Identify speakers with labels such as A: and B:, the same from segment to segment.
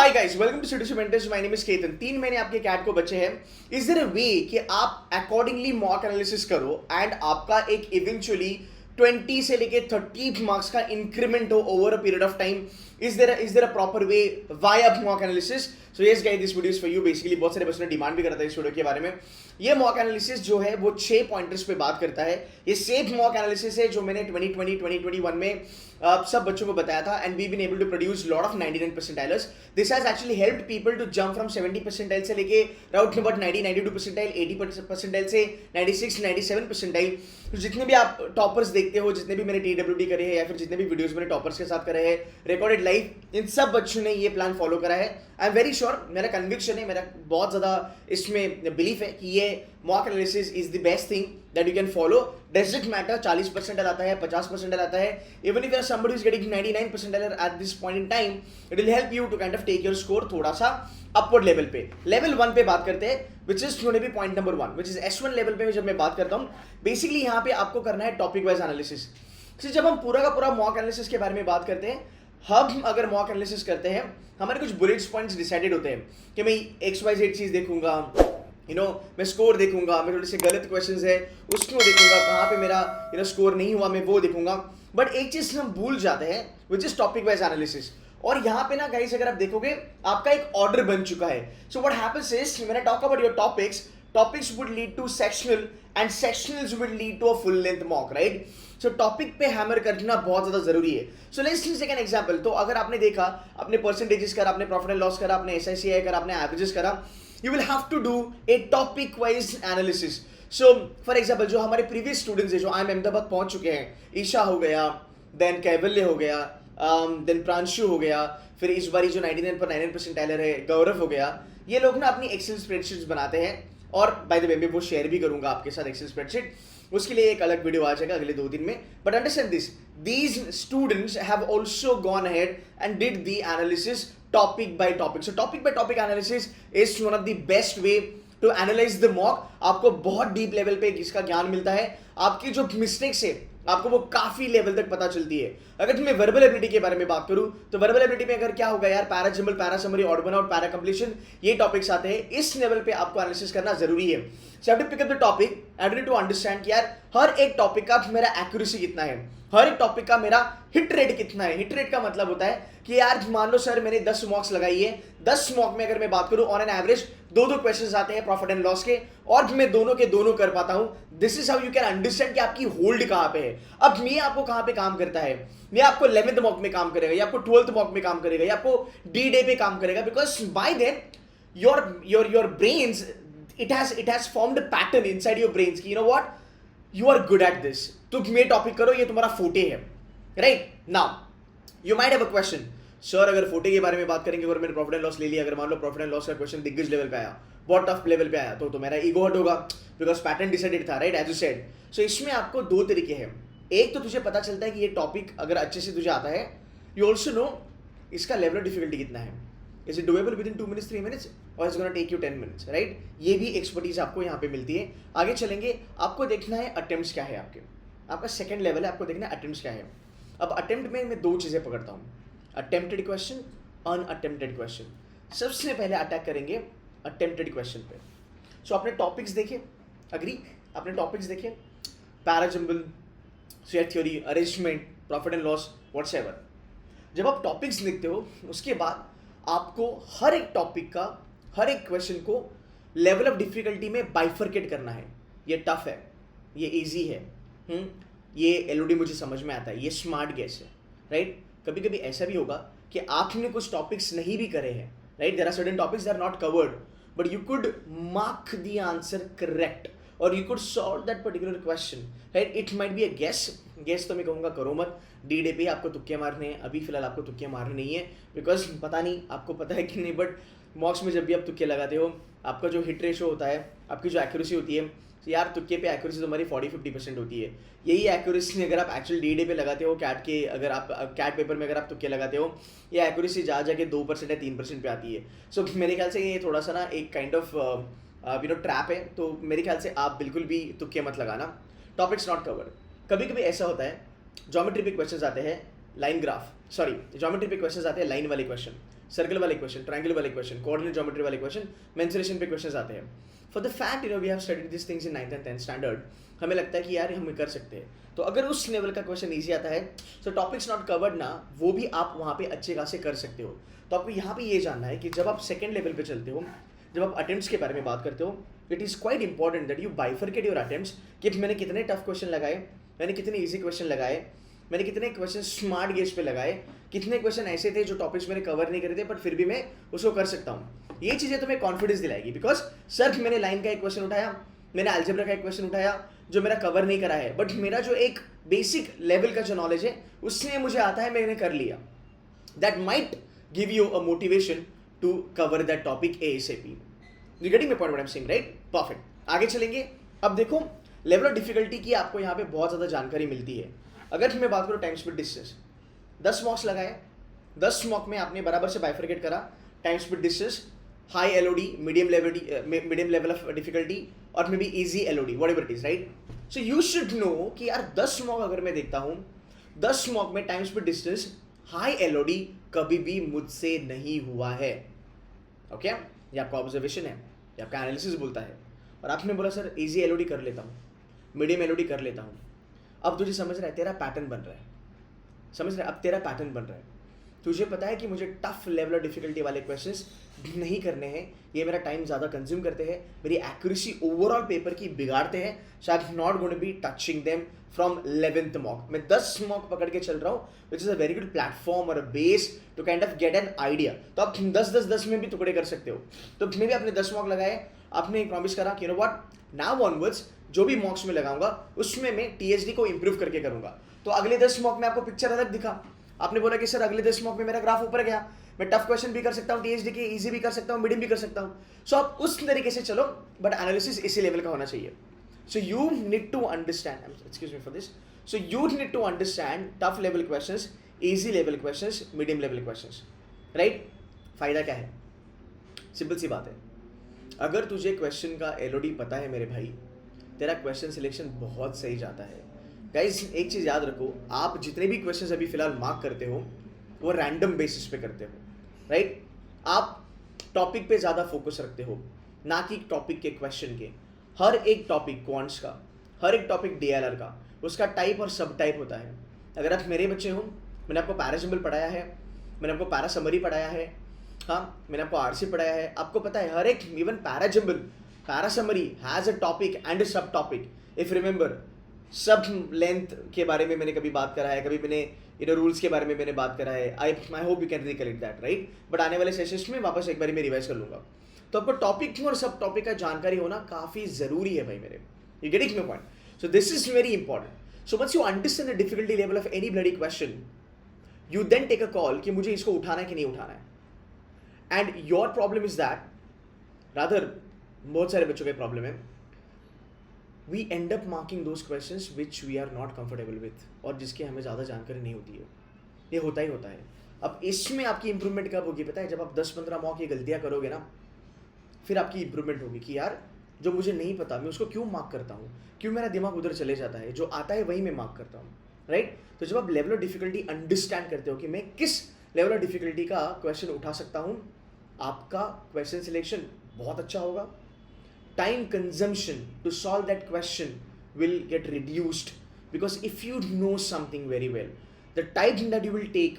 A: Hi guys, welcome to city mentors. My name is Ketan. 3 महीने आपके cat को बचे हैं। इज देयर अ वे कि आप अकॉर्डिंगली मॉक एनालिसिस करो एंड आपका एक इवेंचुअली 20 से लेके 30 मार्क्स का इंक्रीमेंट हो over a period of time? Is there a proper way via mock analysis? So yes guys, this video is for you. Basically बहुत सारे बच्चों ने डिमांड भी करता है इस वीडियो के बारे में। ये मॉक एनालिसिस जो है वो 6 पॉइंटर्स पे बात करता है। ये सेफ मॉक एनालिसिस है जो मैंने 2020 2021 में सब बच्चों को बताया था and we been able to produce lot of 99 percentilers. This has actually helped people to jump from 70 percentile से लेके राउट नंबर 90 92 परसेंटाइल, 80 परसेंटाइल से 96 97 परसेंटाइल। तो जितने भी आप टॉपर्स देखते हो, जितने भी मैंने TWD करे हैं या फिर जितने भी वीडियोस मैंने टॉपर्स के साथ करे हैं रिकॉर्डेड लाइव, इन सब बच्चों ने ये प्लान फॉलो करा है। आई एम वेरी श्योर, मेरा कन्विक्शन है, मेरा बहुत ज़्यादा इसमें बिलीफ है कि ये mock analysis is the best thing that you can follow. Does it matter 40 percentile आता है, 50 परसेंटाइल आता है, even if you are somebody who is getting 99 percentile at this point in time, it will help you to kind of take your score थोड़ा सा upward level पे। Level 1 पे बात करते हैं, which is gonna B point number 1, which is S1 level पे जब मैं बात करता हूँ। बेसिकली यहाँ पे आपको करना है टॉपिक वाइज एनालिसिस। जब हम पूरा का पूरा मॉक एनालिसिस के बारे में बात करते हैं, हम अगर मॉक एनालिसिस करते हैं, हमारे कुछ बुलेट्स पॉइंट्स डिसाइडेड होते हैं कि मैं XYZ चीज़ देखूंगा, मैं स्कोर देखूंगा, मैं थोड़े से गलत क्वेश्चंस है उसको देखूंगा, कहाँ पे मेरा स्कोर नहीं हुआ मैं वो देखूंगा। बट एक चीज़ हम भूल जाते हैं which is topic wise analysis. और यहाँ पे ना गाइस, अगर आप देखोगे आपका एक ऑर्डर बन चुका है। So what happens is when I talk about your topics would lead to sectional and sectionals would lead to a full length mock, right? So topic पे हैमर करना बहुत ज्यादा जरूरी है। So let's take an example. तो अगर आपने देखा, आपने परसेंटेजेस करा, आपने प्रॉफिट एंड लॉस करा, आपने SICI करा, आपने एवरेजेस करा, you will have to do a topic wise analysis. So for example, जो हमारे previous students हैं जो IIM अहमदाबाद पहुंच चुके हैं, ईशा हो गया, then कैवल्य हो गया, then प्रांशु हो गया, फिर इस बारी जो 99 परसेंटाइलर है गौरव हो गया, ये लोग ना अपनी एक्सेल स्प्रेडशीट्स बनाते हैं। और बाय द वे मैं वो शेयर भी करूंगा आपके साथ एक्सेल स्प्रेडशीट, उसके लिए एक अलग वीडियो आ जाएगा अगले 2 दिन में। But understand this, these students have also gone ahead and did the analysis topic by topic. So topic by topic analysis is one of the best way to analyze the mock. आपको बहुत deep level पे इसका ज्ञान मिलता है। आपकी जो mistakes है आपको वो काफी लेवल तक पता चलती है। अगर तुम्हें वर्बल एबिलिटी के बारे में बात करूं तो वर्बल एबिलिटी में अगर क्या होगा यार, para jumble, para summary, odd one out, para completion, ये टॉपिक्स आते हैं। इस लेवल पे आपको एनालिसिस करना जरूरी है। So have to pick up the topic and need to understand कि यार हर एक टॉपिक का मेरा एक्यूरेसी कितना है, हर एक टॉपिक का मेरा हिट रेट कितना है। हिट रेट का मतलब होता है कि यार मान लो सर मैंने 10 मॉक्स लगाई है, 10 मॉक में अगर मैं बात करूं ऑन एन एवरेज 2 क्वेश्चंस आते हैं प्रॉफिट एंड लॉस के, और मैं दोनों के दोनों कर पाता हूं। This is how you can understand कि आपकी होल्ड कहां पे है। अब ये आपको कहां पे काम करता है, ये आपको 11th मॉक में काम करेगा, या आपको 12th मॉक में काम करेगा, या आपको D-Day पे काम करेगा, because by then your brains it has formed a pattern inside your brains कि what, you are good at this, तुम ये टॉपिक करो, ये तुम्हारा फोटे है, right? Now you might have a question, sir अगर फोटे के बारे में बात करेंगे, अगर मैंने प्रॉफिट एंड लॉस ले लिया, अगर मान लो प्रॉफिट एंड लॉस का क्वेश्चन दिग्गज लेवल पे आया, बहुत टफ लेवल पे आया, तो मेरा ईगो हर्ट होगा, बिकॉज पैटर्न डिसाइडेड था, राइट, एज यू सेड। सो इसमें आपको 2 तरीके हैं। एक तो तुझे पता चलता है कि ये टॉपिक अगर अच्छे से तुझे आता है, यू ऑल्सो नो इसका लेवल ऑफ डिफिकल्टी कितना है। Is it doable within 2 minutes, 3 minutes, or it's gonna take you 10 minutes, right? ये भी एक्सपर्टीज आपको यहाँ पे मिलती है। आगे चलेंगे, आपको देखना है अटेम्प्ट्स क्या है आपका सेकंड लेवल है, आपको देखना है अटेम्प्ट्स क्या है। अब अटेम्प्ट में मैं 2 चीज़ें पकड़ता हूँ, अटेम्प्टेड क्वेश्चन, अनअटेम्प्टेड क्वेश्चन। सबसे पहले अटैक करेंगे अटेम्प्टेड क्वेश्चन पे। सो आपने टॉपिक्स देखे, अग्री, आपने टॉपिक्स देखे, parajumble, share theory, arrangement, profit and loss, whatsoever. जब आप टॉपिक्स लिखते हो उसके बाद आपको हर एक टॉपिक का, हर एक क्वेश्चन को लेवल ऑफ डिफिकल्टी में बाइफरकेट करना है। ये टफ है, ये इजी है, ये LOD मुझे समझ में आता है, ये स्मार्ट गैस है, राइट? कभी कभी ऐसा भी होगा कि आपने कुछ टॉपिक्स नहीं भी करे हैं, right? There are certain topics that are not covered, but you could mark the answer correct और you could solve that particular question, right? It might be a guess तो मैं कहूँगा करो मत। D-Day पे आपको तुक्के मारने हैं, अभी फिलहाल आपको तुक्के मारने नहीं है, बिकॉज पता नहीं आपको पता है कि नहीं, बट मॉक्स में जब भी आप तुक्के लगाते हो, आपका जो हिट रेशो होता है, आपकी जो एक्यूरेसी होती है, तो यार तुक्के पे एक्यूरेसी तुम्हारी 40-50% होती है। यही एक्यूरेसी अगर आप एक्चुअल D-Day पे लगाते हो, कैट के अगर आप कैट पेपर में अगर आप तुक्के लगाते हो, ये एक्यूरेसी जाके 2% या 3% पे आती है। सो मेरे ख्याल से ये थोड़ा सा ना एक काइंड ऑफ ट्रैप है, तो मेरे ख्याल से आप बिल्कुल भी तुक्के मत लगाना। टॉपिक्स नॉट कवर्ड, कभी कभी ऐसा होता है ज्योमेट्री पे क्वेश्चंस आते हैं, लाइन ग्राफ, सॉरी ज्योमेट्री पे क्वेश्चंस आते हैं लाइन वाले क्वेश्चन, सर्कल वाले क्वेश्चन, ट्रायंगल वाले क्वेश्चन, कोऑर्डिनेट ज्योमेट्री वाले क्वेश्चन, मेंसुरेशन पे क्वेश्चन आते हैं. For the fact we have studied this things in 9th and 10th standard, हमें लगता है कि यार हम कर सकते हैं. तो अगर उस लेवल का क्वेश्चन ईजी आता है, सो टॉपिक्स नॉट कवर्ड ना, वो भी आप वहाँ पे अच्छे खासे कर सकते हो. तो आपको यहाँ पे ये जानना है कि जब आप सेकेंड लेवल पे चलते हो, जब आप अटेम्प्ट्स के बारे में बात करते हो, it is quite important that you bifurcate your attempts कि मैंने कितने टफ क्वेश्चन लगाए, मैंने कितने ईजी क्वेश्चन लगाए, मैंने कितने क्वेश्चन स्मार्ट गेज पे लगाए, कितने क्वेश्चन ऐसे थे जो टॉपिक्स मैंने कवर नहीं करे थे बट फिर भी मैं उसको कर सकता हूँ. ये चीज़ें तुम्हें कॉन्फिडेंस दिलाएगी. बिकॉज सिर्फ मैंने लाइन का एक क्वेश्चन उठाया, मैंने अलजेब्रा का एक क्वेश्चन उठाया जो मेरा कवर नहीं करा है, बट मेरा जो एक बेसिक लेवल का जो नॉलेज है उसमें मुझे आता है, मैंने कर लिया. That might give you a motivation to cover that topic ASAP. You getting my point what I am saying, right? Perfect. आगे चलेंगे. अब देखो लेवल ऑफ डिफिकल्टी की आपको यहाँ पे बहुत ज़्यादा जानकारी मिलती है. अगर मैं बात करूँ टाइम स्पीड डिस्टेंस, 10 मॉक्स लगाए, 10 मॉक में आपने बराबर से बाइफरकेट करा time speed distance, high LOD, medium level of difficulty और may be easy LOD, whatever it is, right? So you should know कि यार 10 मॉक अगर मैं देखता हूँ, 10 मॉक में time speed distance high LOD कभी भी मुझसे नहीं हुआ है. ओके ये आपका ऑब्जर्वेशन है, ये आपका एनालिसिस बोलता है. और आपने बोला सर इजी LOD कर लेता हूँ, मीडियम LOD कर लेता हूँ. अब तुझे समझ रहा है तेरा पैटर्न बन रहा है, समझ रहा है? अब तेरा पैटर्न बन रहा है. तुझे पता है कि मुझे टफ लेवल ऑफ डिफिकल्टी वाले क्वेश्चंस नहीं करने हैं, ये मेरा टाइम ज़्यादा कंज्यूम करते हैं, मेरी एक्यूरेसी ओवरऑल पेपर की बिगाड़ते हैं, so I am not going to be touching them from 11th mock. मैं 10 मॉक पकड़ के चल रहा हूँ, which is a very good platform और a base to kind of get an idea. तो आप 10-10-10 में भी टुकड़े कर सकते हो. तो मैं भी अपने 10 मॉक लगाए, आपने प्रॉमिस करा कि you know what, now onwards जो भी मॉक्स में लगाऊंगा उसमें मैं THD को इंप्रूव करके करूंगा. तो अगले 10 मॉक में आपको पिक्चर अलग दिखा. आपने बोला कि सर अगले 10 मॉक में मेरा ग्राफ ऊपर गया, मैं टफ क्वेश्चन भी कर सकता हूँ, THD के इजी भी कर सकता हूँ, मीडियम भी कर सकता हूँ. सो आप उस तरीके से चलो, बट एनालिसिस इसी लेवल का होना चाहिए. So you need to understand, excuse me for this, so you need to understand tough level questions, easy level questions, medium level questions, right? फायदा क्या है? सिंपल सी बात है, अगर तुझे क्वेश्चन का LOD पता है मेरे भाई, तेरा क्वेश्चन सिलेक्शन बहुत सही जाता है. गाइस एक चीज़ याद रखो, आप जितने भी क्वेश्चंस अभी फिलहाल मार्क करते हो वो रैंडम बेसिस पे करते हो, राइट? आप टॉपिक पे ज़्यादा फोकस रखते हो, ना कि टॉपिक के क्वेश्चन के. हर एक टॉपिक क्वांट्स का, हर एक टॉपिक DLR का, उसका टाइप और सब टाइप होता है. अगर आप मेरे बच्चे हो, मैंने आपको पैरा सिंबल पढ़ाया है, मैंने आपको पैरा समरी पढ़ाया है, हाँ मैंने आपको RC पढ़ाया है. आपको पता है हर एक, even para symbol, para summary has a topic and अ सब टॉपिक. इफ रिमेंबर, सब लेंथ के बारे में मैंने कभी बात करा है, कभी मैंने रूल्स के बारे में मैंने बात करा है. I hope you can recollect that, right? But आने वाले सेशंस में वापस एक बार मैं रिवाइज कर लूँगा. तो आपको टॉपिक और सब टॉपिक का जानकारी होना काफ़ी ज़रूरी है भाई मेरे. You getting my point? So this is very important. So once you understand the difficulty level of any bloody question, you then take a call कि मुझे इसको उठाना है कि नहीं उठाना है. And your problem is that, rather बहुत सारे बच्चों का प्रॉब्लम है, we end up marking those questions which we are not comfortable with, और जिसकी हमें ज़्यादा जानकारी नहीं होती है. ये होता ही होता है. अब इसमें आपकी इंप्रूवमेंट कब होगी पता है? जब आप 10-15 मॉक ये गलतियाँ करोगे ना, फिर आपकी इंप्रूवमेंट होगी कि यार जो मुझे नहीं पता मैं उसको क्यों मार्क करता हूँ, क्यों मेरा दिमाग उधर चले जाता है, जो आता है वही मैं मार्क करता हूँ, राइट? तो जब आप लेवल ऑफ डिफिकल्टी अंडरस्टैंड करते हो कि मैं किस लेवल ऑफ डिफिकल्टी का क्वेश्चन उठा सकता हूँ, आपका क्वेश्चन सिलेक्शन बहुत अच्छा होगा. Time consumption to solve that question will get reduced, because if you know something very well, the time that you will take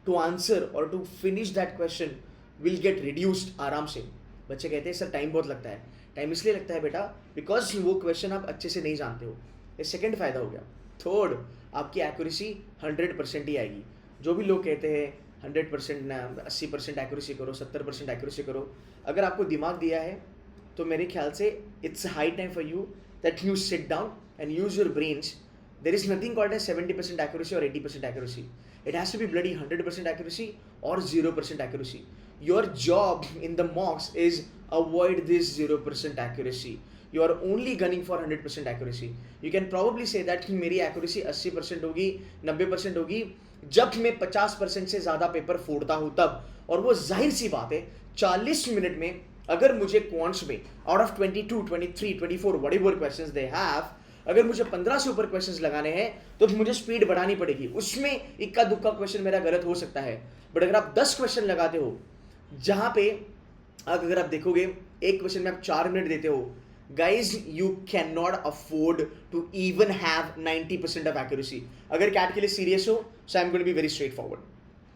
A: to answer or to finish that question will get reduced आराम से. बच्चे कहते हैं sir time बहुत लगता है. Time इसलिए लगता है बेटा बिकॉज वो क्वेश्चन आप अच्छे से नहीं जानते हो. ये सेकंड फायदा हो गया. थर्ड, आपकी एक्यूरेसी 100% ही आएगी. जो भी लोग कहते हैं 100% ना 80% एक्यूरेसी करो, 70% एक्यूरेसी करो, अगर आपको दिमाग दिया है तो मेरे ख्याल से it's high time for you that you sit down and use your brains. There is nothing called as 70% accuracy और 80% accuracy. It has to be bloody 100% accuracy और 0% accuracy. Your job in the mocks is avoid this 0% accuracy. You are only gunning for 100% accuracy. You can probably say that कि मेरी accuracy 80% होगी, 90% होगी जब मैं 50% से ज़्यादा पेपर फोड़ता हूँ तब. और वो जाहिर सी बात है 40 मिनट में अगर मुझे क्वांट्स में out of 22, 23, 24 whatever questions they have, अगर मुझे 15 से ऊपर क्वेश्चंस लगाने हैं तो मुझे स्पीड बढ़ानी पड़ेगी. उसमें इक्का दुक्का क्वेश्चन मेरा गलत हो सकता है, बट अगर आप 10 क्वेश्चन लगाते हो जहां पे अगर आप देखोगे एक क्वेश्चन में आप 4 मिनट देते हो, guys you can not afford to even have 90% of accuracy. अगर कैट के लिए सीरियस हो, so I am going to be very straightforward.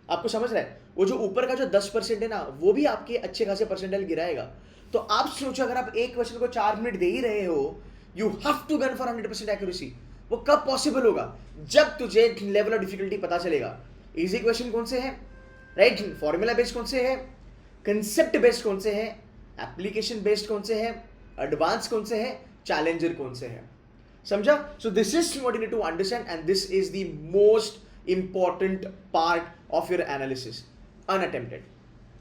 A: आपको समझ रहा है, वो जो ऊपर का जो 10% है ना, वो भी आपके अच्छे खासे परसेंटाइल गिराएगा. तो आप सोचो, अगर आप एक क्वेश्चन को 4 मिनट दे ही रहे हो, you have to gun for 100% accuracy. वो कब पॉसिबल होगा? जब तुझे लेवल ऑफ डिफिकल्टी पता चलेगा. इजी क्वेश्चन कौन से हैं, राइट, फॉर्मूला बेस्ड कौन से हैं, कंसेप्ट बेस्ड कौन से हैं, एप्लीकेशन बेस्ड कौन से हैं, एडवांस कौन से हैं, चैलेंजर कौन से हैं. समझा? So this is what you need to understand and this is the most important part of your analysis. Unattempted.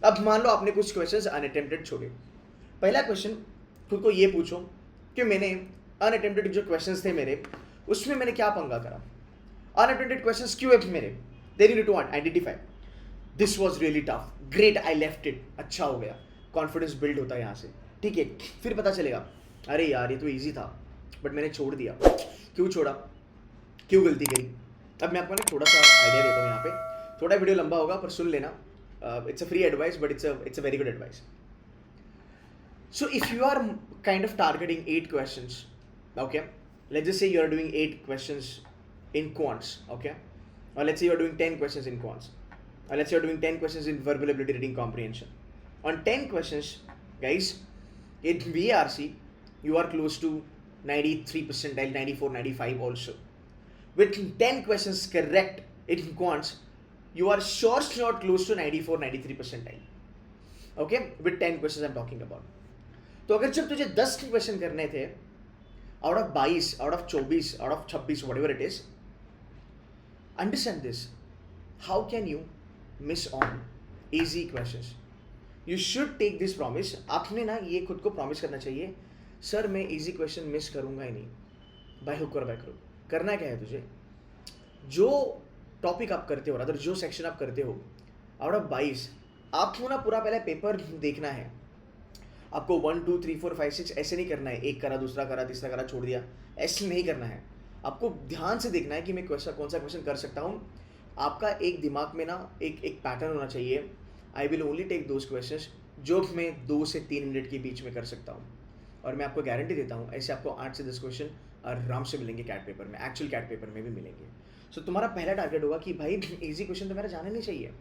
A: अब मान लो आपने कुछ क्वेश्चंस अनअटेम्प्टेड छोड़े. पहला क्वेश्चन खुद को ये पूछो कि मैंने अनअटेम्प्टेड जो क्वेश्चंस थे मेरे, उसमें मैंने क्या पंगा करा. अनअटेम्प्टेड क्वेश्चंस क्यों है मेरे? Then you need to identify this was really tough, great, I left it, अच्छा हो गया, कॉन्फिडेंस बिल्ड होता है यहाँ से. ठीक है, फिर पता चलेगा अरे यार ये तो इजी था बट मैंने छोड़ दिया. क्यों छोड़ा, क्यों गलती करी? अब मैं आपको ना थोड़ा सा आइडिया देता हूँ यहाँ पे. थोड़ा वीडियो लंबा होगा पर सुन लेना. It's a free advice but it's a very good advice. So if you are kind of targeting 8 questions, okay, let's just say you are doing 8 questions in quants, okay, or let's say you are doing 10 questions in quants, or let's say you are doing 10 questions in verbal ability, reading comprehension. On 10 questions, guys, in VRC, you are close to 93 percentile, 94, 95 also. With 10 questions correct in quants, you are sure not close to 94, 93 percentile. Okay, with 10 questions I'm talking about. तो अगर जब तुझे 10 question करने थे out of 22, out of 24, out of 26, whatever it is, understand this, how can you miss on easy questions? You should take this promise. आपने ना ये खुद को प्रॉमिस करना चाहिए, सर मैं इजी क्वेश्चन मिस करूंगा ही नहीं, बाय हुक और बाय क्रुक. करना क्या है तुझे, जो टॉपिक आप करते हो, अगर जो सेक्शन आप करते हो, आउट ऑफ 22 आपको ना पूरा पहले पेपर देखना है. आपको 1 2 3 4 5 6 ऐसे नहीं करना है, एक करा, दूसरा करा, तीसरा करा, छोड़ दिया, ऐसे नहीं करना है. आपको ध्यान से देखना है कि मैं कौन सा क्वेश्चन कर सकता हूँ. आपका एक दिमाग में ना एक पैटर्न होना चाहिए. I will only take those questions जो मैं 2 से 3 मिनट के बीच में कर सकता हूँ. और मैं आपको गारंटी देता हूँ ऐसे आपको 8 से 10 क्वेश्चन आराम से मिलेंगे कैट पेपर में, एक्चुअल कैट पेपर में भी मिलेंगे. सो तुम्हारा पहला टारगेट होगा कि भाई ईजी क्वेश्चन तो मेरा जाने नहीं चाहिए,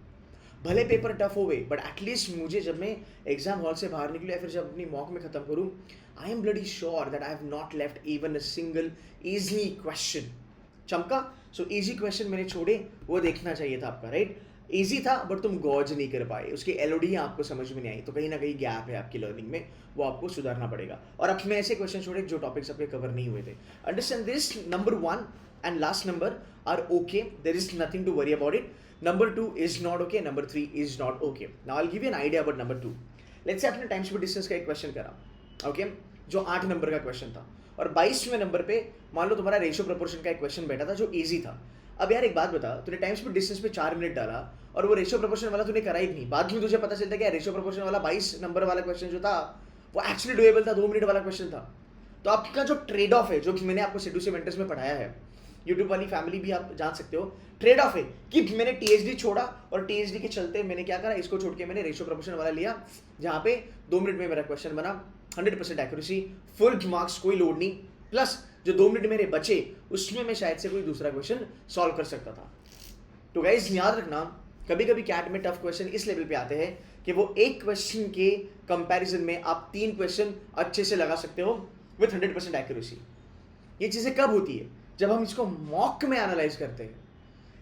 A: भले पेपर टफ हो गए बट एटलीस्ट मुझे जब मैं एग्जाम हॉल से बाहर निकलूँ या फिर जब अपनी मॉक में खत्म करूँ, I am bloody sure that I have not left even a single easy question. चमका? सो इजी क्वेश्चन मैंने छोड़े, वो देखना चाहिए था आपका, राइट. इजी था बट तुम गॉज नहीं कर पाए, उसकी एलओडी आपको समझ में नहीं आई, तो कहीं ना कहीं गैप है आपकी लर्निंग में, वो आपको सुधारना पड़ेगा. और अब मैं ऐसे क्वेश्चन छोड़े जो टॉपिक्स आपके कवर नहीं हुए थे. Understand this. Number 1 and last number are okay, there is nothing to worry about it. Number 2 is not okay, number 3 is not okay. Now I'll give you an idea about number 2. Let's say आपने time speed distance का एक question करा, okay, जो 8 number का question था, और 22वें number पे मान लो तुम्हारा रेशियो प्रोपोर्शन का एक क्वेश्चन बैठा था जो इजी था. अब यार एक बात बता, तूने टाइम स्पीड डिस्टेंस पे 4 मिनट डाला और वो रेशियो प्रोपोर्शन वाला तूने करा ही नहीं. बाद में तुझे पता चलता है कि रेशियो प्रोपोर्शन वाला 22 नंबर वाला क्वेश्चन जो था वो एक्चुअली डुएबल था, 2 मिनट वाला क्वेश्चन था. तो आपका जो ट्रेड ऑफ है, जो मैंने आपको सेडुसी मेंटर्स में पढ़ाया है, यूट्यूब वाली फैमिली भी आप जान सकते हो, ट्रेड ऑफ है कि मैंने टीएचडी छोड़ा और टीएचडी के चलते मैंने क्या करा, इसको छोड़ के मैंने रेशियो प्रोपोर्शन वाला लिया, जहाँ पे 2 मिनट में मेरा क्वेश्चन बना, 100% एक्यूरेसी, फुल मार्क्स, कोई लोड नहीं, प्लस जो 2 मिनट मेरे बचे उसमें मैं शायद से कोई दूसरा क्वेश्चन सॉल्व कर सकता था. तो गाइस याद रखना, कभी कभी कैट में टफ क्वेश्चन इस लेवल पे आते हैं कि वो एक क्वेश्चन के कंपैरिजन में आप 3 क्वेश्चन अच्छे से लगा सकते हो विथ 100% एक्यूरेसी. ये चीज़ें कब होती है? जब हम इसको मॉक में एनालाइज करते हैं.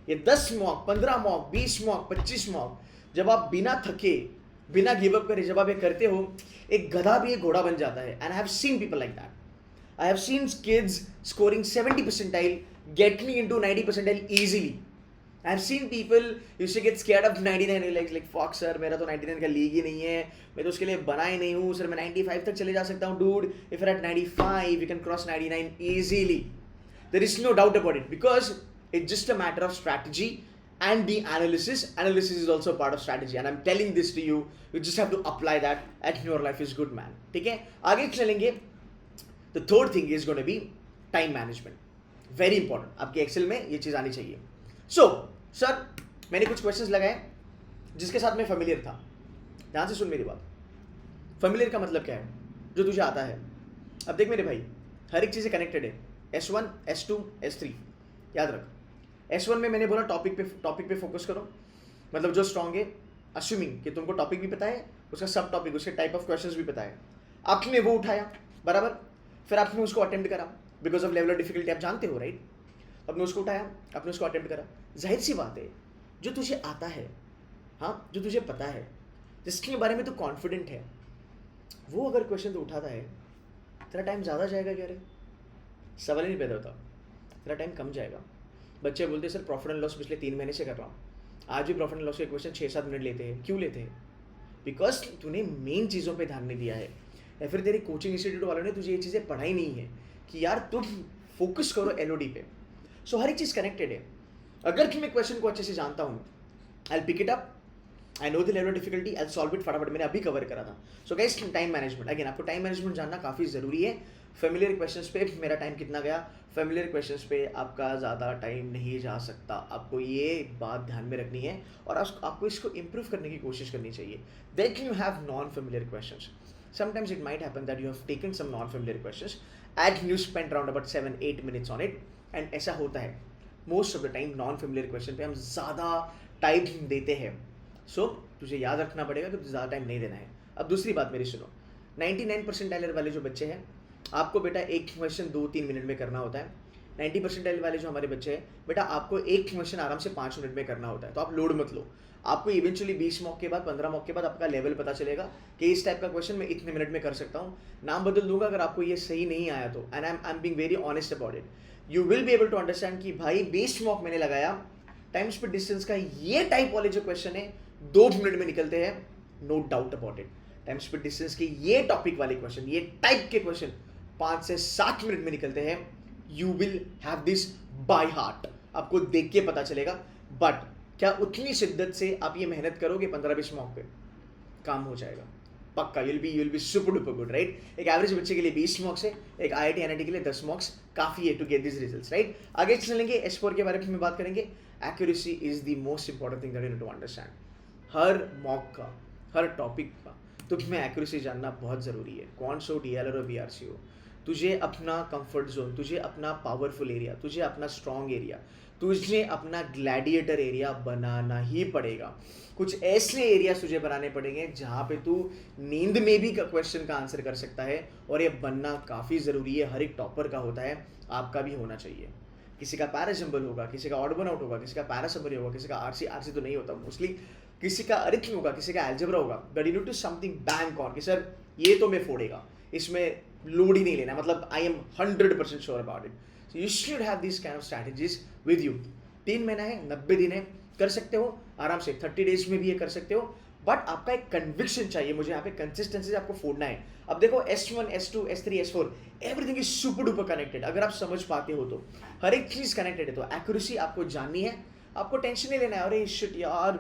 A: ये 10 मॉक, 15 मॉक, 20 मॉक, 25 मॉक, जब आप बिना थके, बिना गिव अप करे जब आप ये करते हो, एक गधा भी एक घोड़ा बन जाता है. And I have seen people like that. I have seen kids scoring 70 percentile getting into 90 percentile easily. I have seen people used to get scared of 99, like fuck sir, मेरा तो 99 का लीग ही नहीं है, मैं तो उसके लिए बना ही नहीं हूँ सर, मैं 95 तक चले जा सकता हूँ. dude, if you're at 95 you can cross 99 easily. There is no doubt about it, because it's just a matter of strategy and the analysis. Analysis is also a part of strategy, and I'm telling this to you, you just have to apply that and your life is good, man. ठीक है, आगे चलेंगे. The third thing is going to be time management. Very important. आपके Excel में ये चीज़ आनी चाहिए. So, sir मैंने कुछ क्वेश्चंस लगाए जिसके साथ मैं फेमिलियर था, ध्यान से सुन मेरी बात। फेमिलियर का मतलब क्या है? जो तुझे आता है। अब देख मेरे भाई, हर एक चीज़ें कनेक्टेड है। S1, S2, S3 याद रख। S1 में मैंने बोला टॉपिक पे फोकस करो, मतलब जो स्ट्रॉन्ग है, अश्यूमिंग कि तुमको टॉपिक भी पता है, उसका सब टॉपिक, उसके टाइप ऑफ क्वेश्चंस भी पता है, आपने वो उठाया बराबर, फिर आपने उसको अटेम्प्ट करा because of level of difficulty, आप जानते हो राइट। आपने उसको उठाया, आपने उसको अटेम्प्ट करा। जाहिर सी बात है, जो तुझे आता है, हाँ, जो तुझे पता है, जिसके बारे में तू कॉन्फिडेंट है, वो अगर क्वेश्चन तो उठाता है, तेरा टाइम ज़्यादा जाएगा क्या रे? सवाल ही नहीं पैदा होता, तेरा टाइम कम जाएगा। बच्चे बोलते हैं सर प्रॉफिट एंड लॉस पिछले 3 महीने से कर रहा हूँ, आज भी प्रॉफिट एंड लॉस के क्वेश्चन 6-7 मिनट लेते हैं। क्यों लेते हैं? बिकॉज तूने मेन चीज़ों पे ध्यान नहीं दिया है, या फिर तेरी कोचिंग इंस्टीट्यूट वालों ने तुझे ये चीज़ें पढ़ाई नहीं है कि यार तुम फोकस करो LOD पे। सो हर एक चीज़ कनेक्टेड है। अगर मैं क्वेश्चन को अच्छे से जानता हूँ, I pick it up, I know the level of difficulty, I solve it फटाफट। मैंने अभी कवर करा था। So guys, time management, again आपको टाइम मैनेजमेंट जानना काफ़ी ज़रूरी है। फेमिलियर क्वेश्चंस पे मेरा टाइम कितना गया? फेमिलियर क्वेश्चंस पे आपका ज़्यादा टाइम नहीं जा सकता, आपको ये बात ध्यान में रखनी है और आपको इसको इम्प्रूव करने की कोशिश करनी चाहिए। Then you have non familiar questions. Sometimes it might happen that you have taken some non-familiar questions and you spent around about 7-8 minutes on it, and ऐसा होता है most of the time non-familiar question पे हम ज़्यादा time देते हैं। So तुझे याद रखना पड़ेगा कि तुझे ज़्यादा टाइम नहीं देना है। अब दूसरी बात मेरी सुनो, 99 परसेंटाइल वाले जो बच्चे हैं, आपको बेटा एक क्वेश्चन 2-3 मिनट में करना होता है। 90 परसेंटाइल वाले जो हमारे बच्चे हैं, बेटा आपको एक क्वेश्चन आराम से 5 मिनट में करना होता है। तो आप लोड मत लो, आपको इवेंचुअली 20 मॉक के बाद, 15 मॉक के बाद आपका लेवल पता चलेगा कि इस टाइप का क्वेश्चन मैं इतने मिनट में कर सकता हूँ। नाम बदल दूंगा अगर आपको ये सही नहीं आया तो, and I am being very honest about it. You will be able to understand कि भाई 20 मॉक मैंने लगाया, टाइम स्पीड डिस्टेंस का ये टाइप वाले जो क्वेश्चन है 2 मिनट में निकलते हैं, no doubt about it. Time speed distance के ये टॉपिक वाले क्वेश्चन, ये टाइप के क्वेश्चन 5 से 7 मिनट में निकलते हैं। You will have this by heart, आपको देख के पता चलेगा। बट क्या उतनी शिद्दत से आप ये मेहनत करोगे 15-20 मॉक पे? काम हो जाएगा पक्का। you'll be super duper good, right? एक एवरेज बच्चे के लिए 20 मॉक्स है, एक IIT NIT के लिए 10 मॉक्स काफ़ी है to get this results, right? आगे चलेंगे, S4 के बारे में बात करेंगे। Accuracy is the most important thing that you need to understand. हर मॉक का, हर टॉपिक का तुम्हें एक्यूरेसी जानना बहुत ज़रूरी है। कौन सो DLR और VRC हो, तुझे अपना कंफर्ट जोन, तुझे अपना पावरफुल एरिया, तुझे अपना स्ट्रॉन्ग एरिया, तुझे अपना ग्लैडिएटर एरिया बनाना ही पड़ेगा। कुछ ऐसे एरियाज तुझे बनाने पड़ेंगे जहाँ पे तू नींद में भी क्वेश्चन का आंसर कर सकता है, और ये बनना काफ़ी ज़रूरी है। हर एक टॉपर का होता है, आपका भी होना चाहिए। किसी का पैरासिम्बल होगा, किसी का ऑड वन आउट होगा, किसी का पैरासिम्बल होगा, किसी का RC तो नहीं होता मोस्टली, किसी का अरिथम होगा, किसी का एल्जेब्रा होगा। But you need to something bank on कि सर ये तो मैं फोड़ेगा, इसमें लोड ही नहीं लेना, मतलब I am 100% sure about it. So you should have this kind of strategies with you. 3 महीना है, 90 दिन है, कर सकते हो आराम से, 30 डेज में भी ये कर सकते हो। बट आपका एक कन्विक्शन चाहिए, मुझे यहाँ पे कंसिस्टेंसी आपको फोड़ना है। अब देखो S1, S2, S3, S4 everything is super duper connected. अगर आप समझ पाते हो तो हर एक चीज़ कनेक्टेड है। तो एक्यूरेसी आपको जाननी है, आपको टेंशन नहीं लेना है। अरे शिट यार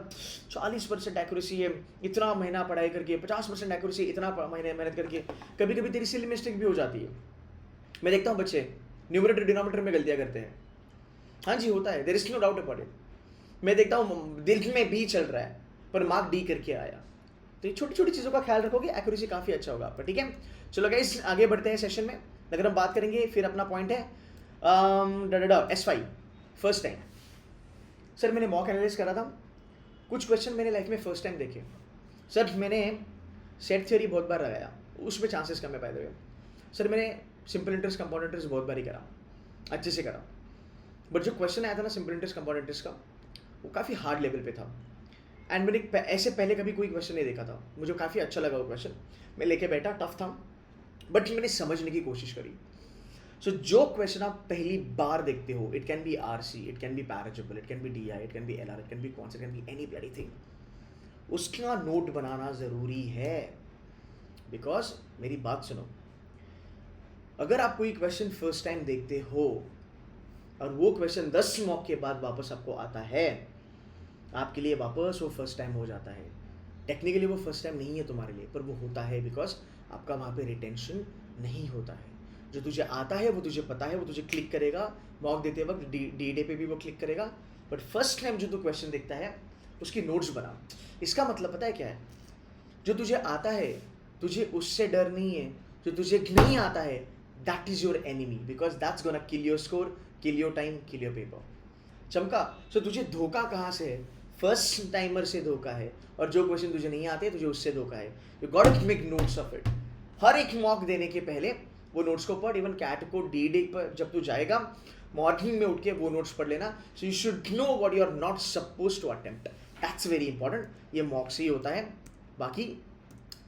A: 40% एक्यूरेसी है, इतना महीना पढ़ाई करके, 50% एक्यूरेसी, इतना महीने मेहनत करके, कभी कभी तेरी सिली मिस्टेक भी हो जाती है। मैं देखता हूँ बच्चे न्यूमरेटर डिनोमिनेटर में गलतियाँ करते हैं। हाँ जी, होता है, there is no doubt about it. मैं देखता हूँ दिल में B चल रहा है पर मार्क D करके आया। तो ये छोटी छोटी चीज़ों का ख्याल रखोगे, एक्यूरेसी काफ़ी अच्छा होगा आपका, ठीक है? चलो गाइस, आगे बढ़ते हैं सेशन में। अगर हम बात करेंगे, फिर अपना पॉइंट है S5 फर्स्ट टाइम। सर मैंने मॉक एनालिसिस करा था, कुछ क्वेश्चन मैंने लाइफ में फर्स्ट टाइम देखे। सर मैंने सेट थ्योरी बहुत बार लगाया, उसमें चांसेस कम है पाए हुए। सर मैंने सिंपल इंटरेस्ट कंपाउंड इंटरेस्ट बहुत बार ही करा, अच्छे से करा। बट जो क्वेश्चन आया था ना सिंपल इंटरेस्ट कंपाउंड इंटरेस्ट का, वो काफ़ी हार्ड लेवल पे था। एंड मैंने ऐसे पहले कभी कोई क्वेश्चन नहीं देखा था, मुझे काफ़ी अच्छा लगा वो क्वेश्चन। मैं लेके बैठा, टफ था बट मैंने समझने की कोशिश करी। सो जो क्वेश्चन आप पहली बार देखते हो, it can be RC, it can be parajumble, it can be DI, it can be LR, it can be concept, it can be any bloody thing, उसका नोट बनाना ज़रूरी है। बिकॉज मेरी बात सुनो, अगर आप कोई क्वेश्चन फर्स्ट टाइम देखते हो और वो क्वेश्चन 10 मॉक के बाद वापस आपको आता है, आपके लिए वापस वो फर्स्ट टाइम हो जाता है। टेक्निकली वो फर्स्ट टाइम नहीं है तुम्हारे लिए, पर वो होता है बिकॉज आपका वहाँ पे रिटेंशन नहीं होता है। जो तुझे आता है, वो तुझे पता है, वो तुझे क्लिक करेगा, मॉक देते वक्त D-Day पे भी वो क्लिक करेगा। बट फर्स्ट टाइम जो तू क्वेश्चन देखता है, उसकी नोट्स बना। इसका मतलब पता है क्या है? जो तुझे आता है तुझे उससे डर नहीं है, जो तुझे नहीं आता है that is your enemy, because that's gonna kill your score, kill your time, kill your paper. चमका, सो तुझे धोखा कहाँ से है? फर्स्ट टाइमर से धोखा है, और जो क्वेश्चन तुझे नहीं आते तुझे उससे धोखा है। You got to make notes of it. हर एक मॉक देने के पहले वो नोट्स को पढ़। इवन कैट को डी पर जब तू जाएगा मॉर्निंग में उठ के वो नोट्स पढ़ लेना। So you should know what you are not suppose to attempt. That's very important. ये मॉक से ही होता है, बाकी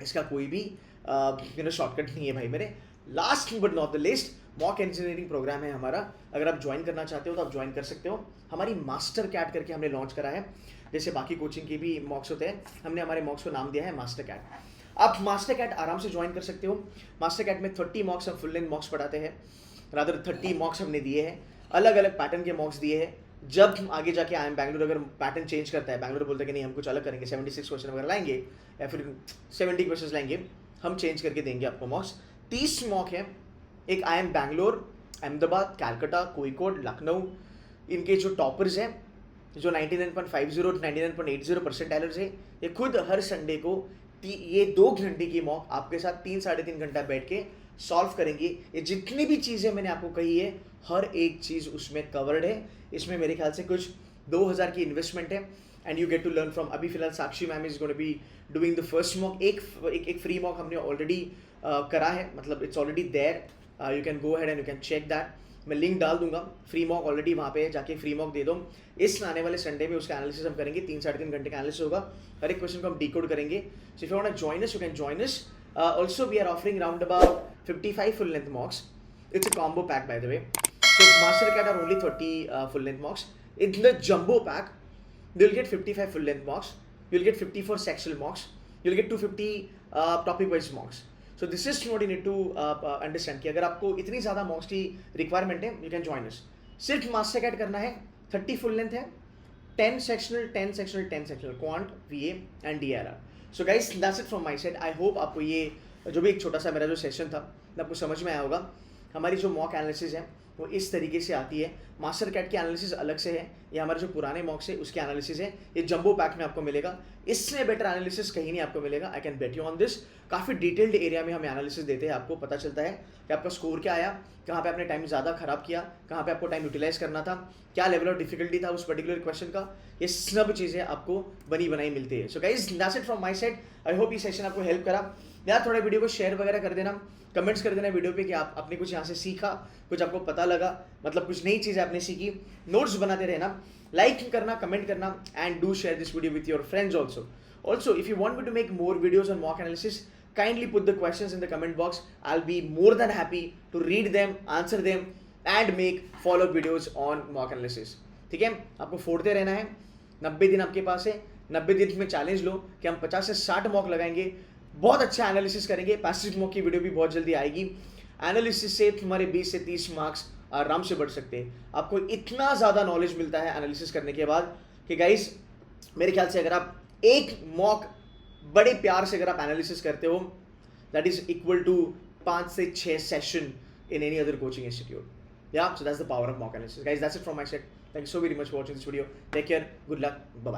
A: इसका कोई भी शॉर्टकट नहीं है भाई मेरे। Last but not the least, mock engineering program है हमारा। अगर आप ज्वाइन करना चाहते हो तो आप ज्वाइन कर सकते हो। हमारी मास्टर कैट करके हमने लॉन्च करा है। जैसे बाकी कोचिंग के भी मॉक्स होते हैं, हमने हमारे मॉक्स को नाम दिया है मास्टर कैट। आप मास्टर कैट आराम से ज्वाइन कर सकते हो। मास्टर कैट में 30 मॉक्स हम फुल लेंथ मॉक्स पढ़ाते हैं, रादर 30 मॉक्स हमने दिए हैं, अलग अलग पैटर्न के मॉक्स दिए हैं। जब आगे जाके आई एम बैंगलोर अगर पैटर्न चेंज करता है, बैंगलोर बोलता है कि नहीं हम कुछ अलग करेंगे, 76 क्वेश्चन वगैरह लाएंगे या फिर 70 क्वेश्चन लाएंगे, हम चेंज करके देंगे आपको मॉक्स। 30 मॉक है। एक आई एम बैंगलोर, अहमदाबाद, कैलकाटा, कोईकोड, लखनऊ, इनके जो टॉपर्स हैं, जो 99.50 99.80 परसेंटाइलर्स है, ये खुद हर संडे को ये 2 घंटे की मॉक आपके साथ 3 साढ़े 3 घंटा बैठ के सॉल्व करेंगे। ये जितनी भी चीज़ें मैंने आपको कही है, हर एक चीज़ उसमें कवर्ड है। इसमें मेरे ख्याल से कुछ 2000 की इन्वेस्टमेंट है, and you get to learn from. अभी फिलहाल Sakshi ma'am is gonna be doing the first mock. एक फ्री मॉक हमने ऑलरेडी करा है, मतलब it's already there, you can go ahead and you can check that. मैं लिंक डाल दूंगा, फ्री मॉक ऑलरेडी वहाँ पे जाके फ्री मॉक दे दो। इस आने वाले संडे में उसका एनालिसिस हम करेंगे, 3 साढ़े 3 घंटे का एनालिसिस होगा, हर एक क्वेश्चन को हम डिकोड करेंगे। So if you want to join us, you can join us. Also we are offering round about 55 full length mocks. It's a combo pack by the way. So Master Cat are only 30 full length mocks. In the jumbo pack, you'll get 55 full length mocks. You'll get 54 sectional mocks. You'll get 250 topic wise mocks. So this is what you need to understand कि अगर आपको इतनी ज़्यादा मॉक्स की requirement है, you can join us. सिर्फ master cat करना है, 30 फुल लेंथ है, 10 sectional, 10 sectional, 10 sectional, quant, VA and DRR. So guys, that's it from my side. I hope आपको ये जो भी एक छोटा सा मेरा जो सेशन था आपको समझ में आया होगा। हमारी जो मॉक एनालिसिस है वो इस तरीके से आती है। मास्टर कैट की एनालिसिस अलग से है, ये हमारे जो पुराने मॉक्स है उसकी एनालिसिस है, ये जंबो पैक में आपको मिलेगा। इससे बेटर एनालिसिस कहीं नहीं आपको मिलेगा, I can bet you on this. काफ़ी डिटेल्ड एरिया में हम एनालिसिस देते हैं, आपको पता चलता है कि आपका स्कोर क्या आया, कहाँ पे आपने टाइम ज़्यादा खराब किया, कहाँ पे आपको टाइम यूटिलाइज करना था, क्या लेवल ऑफ डिफिकल्टी था उस पर्टिकुलर क्वेश्चन का। ये सब चीज़ें आपको बनी बनाई मिलती है। So guys, that's it from my side. I hope ये सेशन आपको हेल्प करा। यार थोड़ा वीडियो को शेयर वगैरह कर देना, कमेंट्स कर देना वीडियो पे कि आपने कुछ यहाँ से सीखा, कुछ आपको पता लगा, मतलब कुछ नई चीज़ें आपने सीखी। नोट्स बनाते रहना, लाइक करना, कमेंट करना, and do share this video with your friends also if you want me to make more videos on mock analysis, kindly put the questions in the comment box. I'll be more than happy to read them, answer them and make follow-up videos on mock analysis. ठीक है, आपको फोड़ते रहना है। 90 दिन आपके पास है, 90 दिन में चैलेंज लो कि हम 50 से 60 मॉक लगाएंगे, बहुत अच्छा एनालिसिस करेंगे। पैसिव मॉक की वीडियो भी बहुत जल्दी आएगी। एनालिसिस से तुम्हारे 20 से 30 मार्क्स आराम से बढ़ सकते हैं। आपको इतना ज़्यादा नॉलेज मिलता है एनालिसिस करने के बाद कि गाइस, मेरे ख्याल से अगर आप एक मॉक बड़े प्यार से अगर आप एनालिसिस करते हो, दैट इज इक्वल टू 5 से 6 session in any other coaching institute. या so that's the power of mock analysis. Guys, that's it from my side. Thank you so very much for watching this video. Take care, good luck, bye bye.